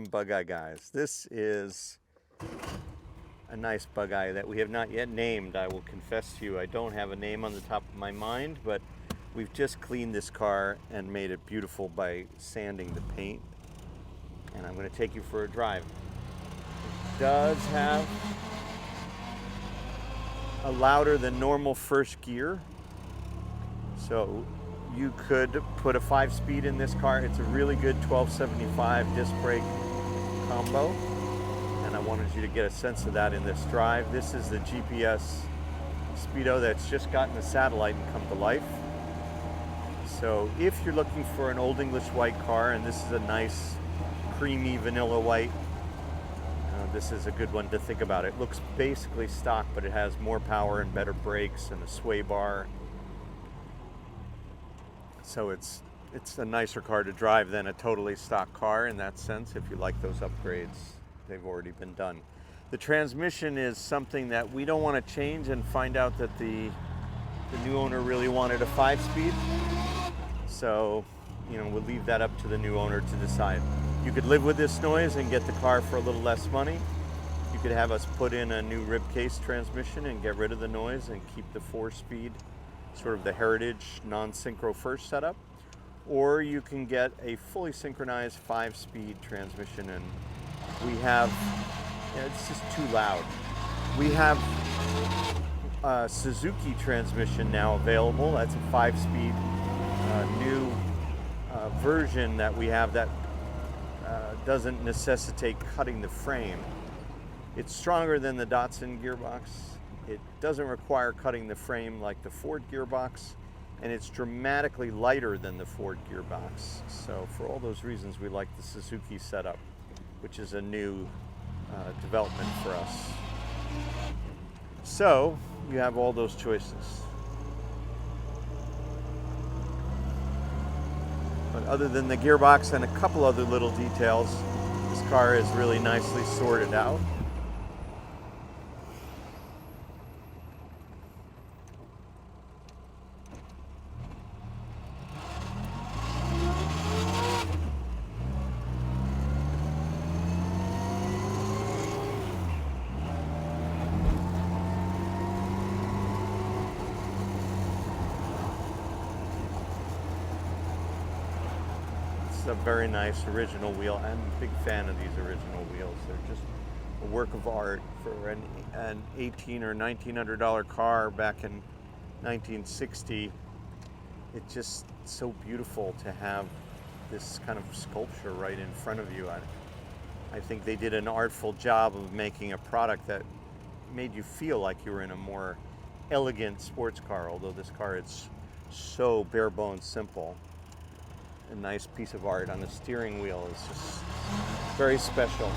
from Bugeye, guys. This is a nice Bugeye that we have not yet named. I will confess to you, I don't have a name on the top of my mind, but we've just cleaned this car and made it beautiful by sanding the paint. And I'm going to take you for a drive. It does have a louder than normal first gear. So you could put a 5-speed in this car. It's a really good 1275 disc brake combo. And I wanted you to get a sense of that in this drive. This is the GPS Speedo that's just gotten a satellite and come to life. So if you're looking for an Old English white car, and this is a nice creamy vanilla white, this is a good one to think about. It looks basically stock, but it has more power and better brakes and a sway bar. So it's a nicer car to drive than a totally stock car in that sense. If you like those upgrades, they've already been done. The transmission is something that we don't want to change and find out that the new owner really wanted a 5-speed. So, we'll leave that up to the new owner to decide. You could live with this noise and get the car for a little less money. You could have us put in a new rib case transmission and get rid of the noise and keep the 4-speed, sort of the heritage non-synchro first setup. Or you can get a fully synchronized 5-speed transmission, and we have, it's just too loud. We have a Suzuki transmission now available. That's a 5-speed new version that we have that doesn't necessitate cutting the frame. It's stronger than the Datsun gearbox. It doesn't require cutting the frame like the Ford gearbox, and it's dramatically lighter than the Ford gearbox. So for all those reasons, we like the Suzuki setup, which is a new development for us. So you have all those choices. But other than the gearbox and a couple other little details, this car is really nicely sorted out. It's a very nice original wheel. I'm a big fan of these original wheels. They're just a work of art for an $1,800 or $1,900 car back in 1960. It's just so beautiful to have this kind of sculpture right in front of you. I think they did an artful job of making a product that made you feel like you were in a more elegant sports car, although this car is so bare bones simple. A nice piece of art on the steering wheel is just very special.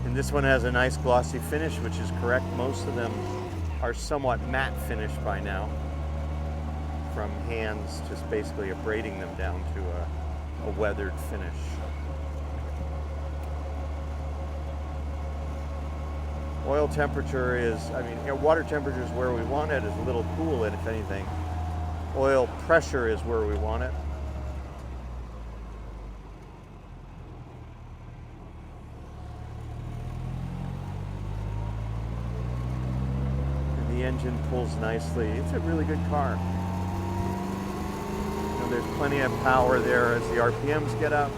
And this one has a nice glossy finish, which is correct. Most of them are somewhat matte finish by now, from hands just basically abrading them down to a weathered finish. Oil temperature is, water temperature is where we want it. It's a little cool, and if anything, oil pressure is where we want it. And the engine pulls nicely. It's a really good car. There's plenty of power there as the RPMs get up,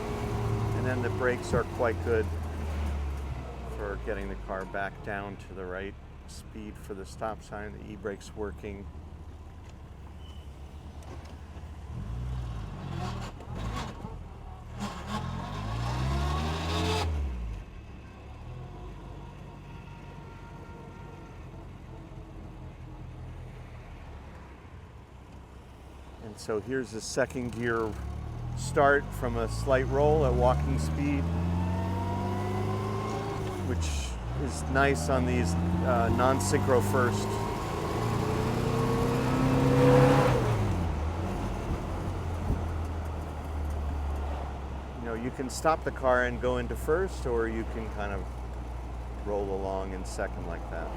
and then the brakes are quite good for getting the car back down to the right speed for the stop sign. The e-brake's working. And so here's the second gear start from a slight roll at walking speed, which is nice on these non-synchro first. You can stop the car and go into first, or you can kind of roll along in second like that.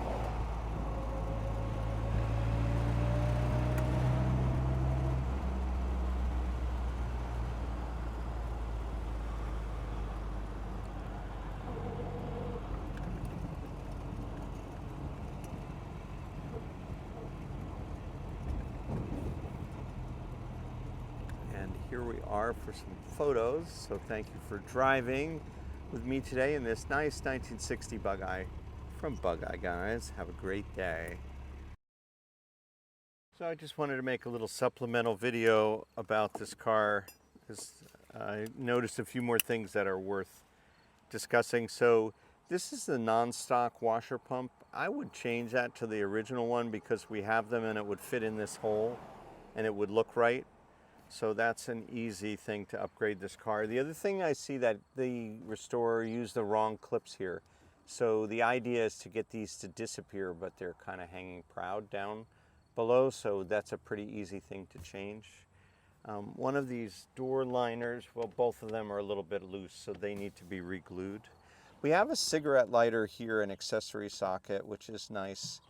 here we are for some photos. So thank you for driving with me today in this nice 1960 Bugeye from Bugeye Guys. Have a great day. So I just wanted to make a little supplemental video about this car because I noticed a few more things that are worth discussing. So this is the non-stock washer pump. I would change that to the original one because we have them and it would fit in this hole and it would look right. So that's an easy thing to upgrade this car. The other thing I see that the restorer used the wrong clips here. So the idea is to get these to disappear, but they're kind of hanging proud down below. So that's a pretty easy thing to change. One of these door liners, well, both of them are a little bit loose, so they need to be re-glued. We have a cigarette lighter here, an accessory socket, which is nice.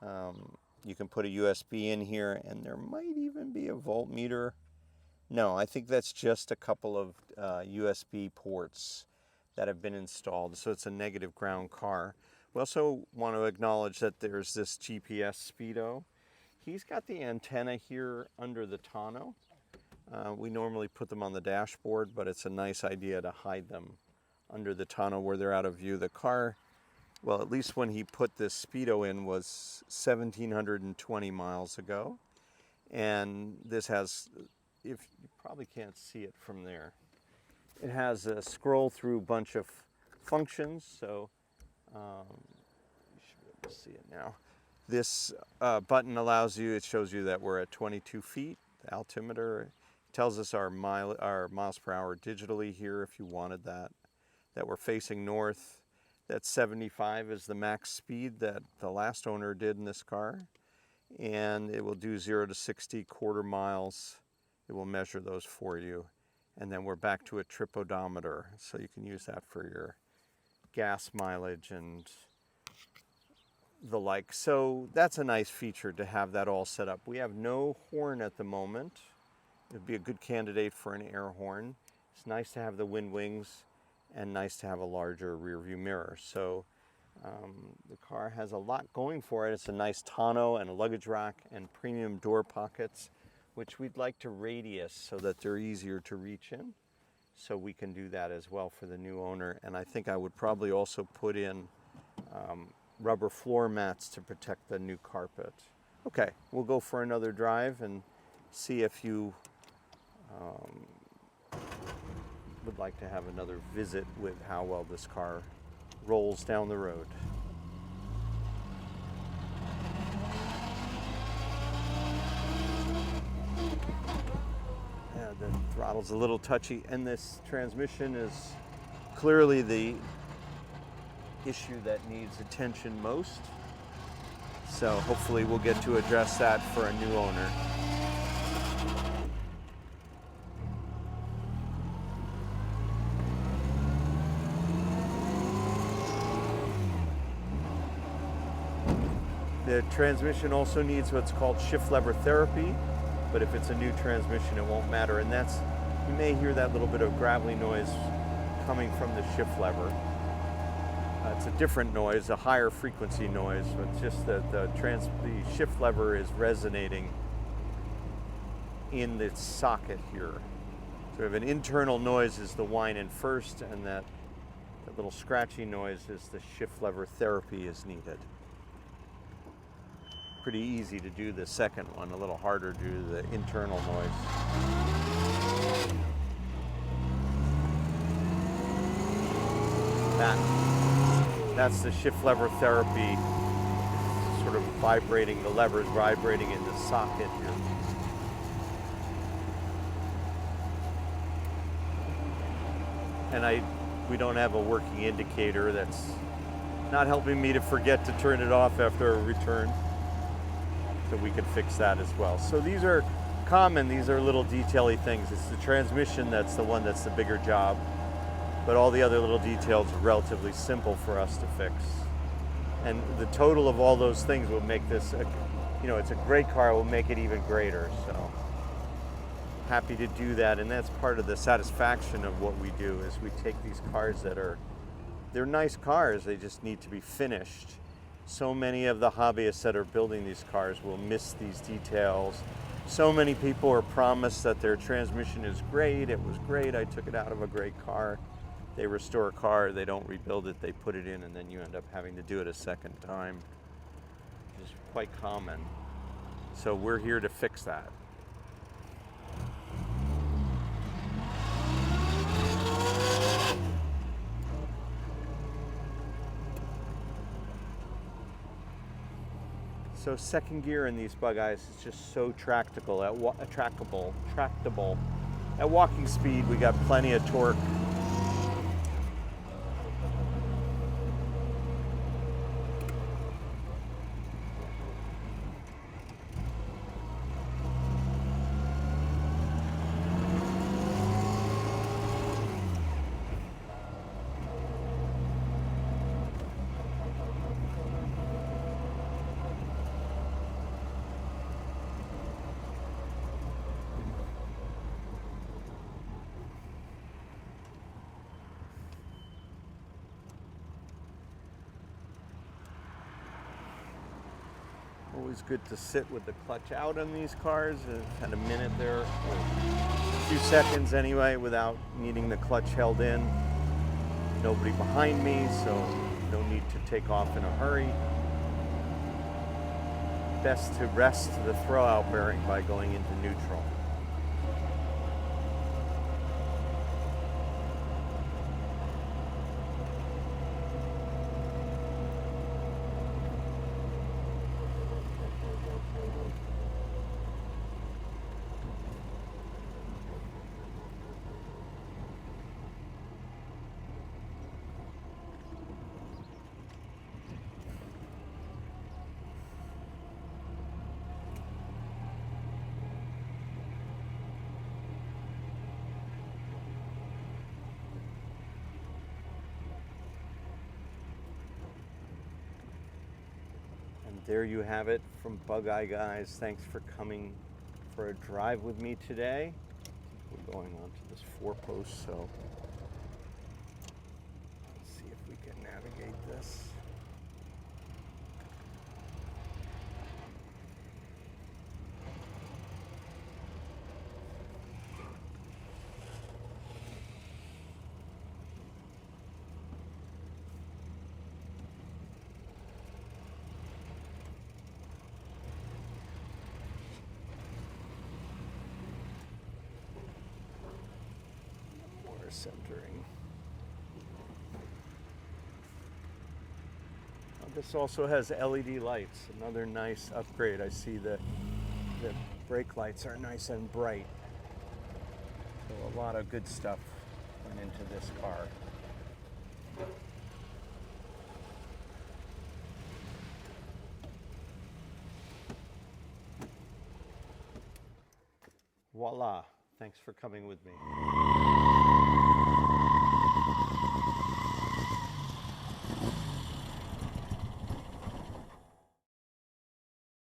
You can put a USB in here, and there might even be a voltmeter. No, I think that's just a couple of USB ports that have been installed, so it's a negative ground car. We also want to acknowledge that there's this GPS speedo. He's got the antenna here under the tonneau. We normally put them on the dashboard, but it's a nice idea to hide them under the tonneau where they're out of view. The car, well, at least when he put this speedo in, was 1,720 miles ago. And this has, if you probably can't see it from there, it has a scroll through bunch of functions. So you should be able to see it now. This button allows you, it shows you that we're at 22 feet, the altimeter. Tells us our miles per hour digitally here if you wanted that we're facing north. That 75 is the max speed that the last owner did in this car. And it will do 0 to 60 quarter miles. It will measure those for you. And then we're back to a trip odometer. So you can use that for your gas mileage and the like. So that's a nice feature to have that all set up. We have no horn at the moment. It would be a good candidate for an air horn. It's nice to have the wind wings and nice to have a larger rear view mirror. So the car has a lot going for it. It's a nice tonneau and a luggage rack and premium door pockets, which we'd like to radius so that they're easier to reach in. So we can do that as well for the new owner. And I think I would probably also put in rubber floor mats to protect the new carpet. Okay, we'll go for another drive and see if you would like to have another visit with how well this car rolls down the road. Yeah, the throttle's a little touchy, and this transmission is clearly the issue that needs attention most. So hopefully we'll get to address that for a new owner. The transmission also needs what's called shift lever therapy, but if it's a new transmission, it won't matter. And that's, you may hear that little bit of gravelly noise coming from the shift lever. It's a different noise, a higher frequency noise, but just that the shift lever is resonating in the socket here. So we have an internal noise is the whine in first, and that little scratchy noise is the shift lever therapy is needed. Pretty easy to do the second one, a little harder to do the internal noise. That's the shift lever therapy, sort of vibrating, the levers vibrating in the socket here. And we don't have a working indicator. That's not helping me to forget to turn it off after a return. So we could fix that as well. So these are common, these are little detail-y things. It's the transmission that's the one that's the bigger job. But all the other little details are relatively simple for us to fix. And the total of all those things will make this, it's a great car, will make it even greater. So happy to do that. And that's part of the satisfaction of what we do is we take these cars they're nice cars, they just need to be finished. So many of the hobbyists that are building these cars will miss these details So many people are promised that their transmission is great. It was great. I took it out of a great car. They restore a car, they don't rebuild it, they put it in, and then you end up having to do it a second time. It's quite common. So we're here to fix that. So second gear in these Bugeyes is just so tractable. Tractable. At walking speed, we got plenty of torque. Always good to sit with the clutch out on these cars. I've had a minute there, or a few seconds anyway, without needing the clutch held in. Nobody behind me, so no need to take off in a hurry. Best to rest the throwout bearing by going into neutral. There you have it from Bugeye, guys. Thanks for coming for a drive with me today. We're going on to this 4-post, so let's see if we can navigate this. Centering. This also has LED lights, another nice upgrade. I see that the brake lights are nice and bright. So a lot of good stuff went into this car. Voila. Thanks for coming with me.